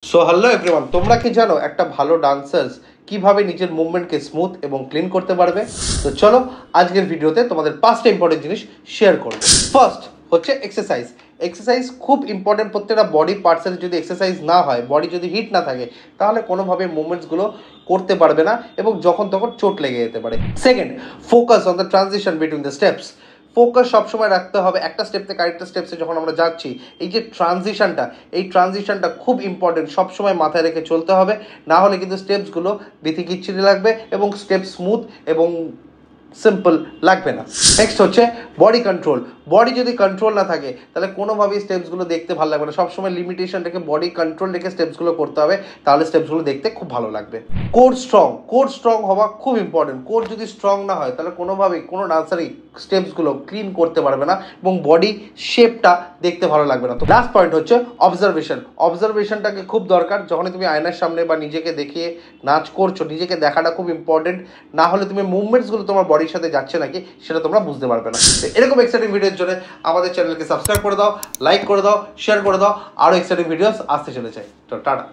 So hello everyone, তোমরা কি জানো একটা ভালো ডান্সার্স কিভাবে নিজের মুভমেন্টকে স্মুথ এবং ক্লিন করতে পারবে? তো চলো আজকের ভিডিওতে তোমাদের 5টা ইম্পর্টেন্ট জিনিস শেয়ার করব। ফার্স্ট হচ্ছে এক্সারসাইজ। এক্সারসাইজ খুব ইম্পর্টেন্ট। প্রত্যেকটা বডি পার্টসের যদি এক্সারসাইজ না হয়, বডি যদি হিট না থাকে, তাহলে কোনোভাবে মুভমেন্টসগুলো করতে পারবে না এবং যখন তখন চোট লেগে যেতে পারে। Second, focus on the transition between the steps. Focus সবসময় রাখতে হবে একটা স্টেপ থেকে আরেকটা স্টেপসে যখন আমরা যাচ্ছি, এই যে ট্রানজিশনটা খুব ইম্পর্টেন্ট, সবসময় মাথায় রেখে চলতে হবে। না হলে কিন্তু স্টেপসগুলো বিথিকিচ্ছিরি লাগবে এবং স্টেপ স্মুথ এবং সিম্পল লাগবে না। নেক্সট হচ্ছে বডি কন্ট্রোল। বডি যদি কন্ট্রোল না থাকে তাহলে কোনোভাবেই স্টেপসগুলো দেখতে ভালো লাগবে না। সবসময় লিমিটেশন রেখে, বডি কন্ট্রোল রেখে স্টেপসগুলো করতে হবে, তাহলে স্টেপসগুলো দেখতে খুব ভালো লাগবে। কোর স্ট্রং হওয়া খুব ইম্পর্টেন্ট। কোর যদি স্ট্রং না হয় তাহলে কোনোভাবেই কোনো ডান্সারই স্টেপসগুলো ক্লিন করতে পারবে না এবং বডি শেপটা দেখতে ভালো লাগবে না। তো লাস্ট পয়েন্ট হচ্ছে অবজারভেশনটাকে খুব দরকার। যখনই তুমি আয়নার সামনে বা নিজেকে দেখিয়ে নাচ করছো, নিজেকে দেখাটা খুব ইম্পর্টেন্ট। না হলে তুমি মুভমেন্টসগুলো তোমার বডির সাথে যাচ্ছে নাকি সেটা তোমরা বুঝতে পারবে না। এরকম এক্সাইটিং ভিডিওর জন্য আমাদের চ্যানেলকে সাবস্ক্রাইব করে দাও, লাইক করে দাও, শেয়ার করে দাও। আরও এক্সাইটিং ভিডিওস আসতে চলেছে। তো টাটা।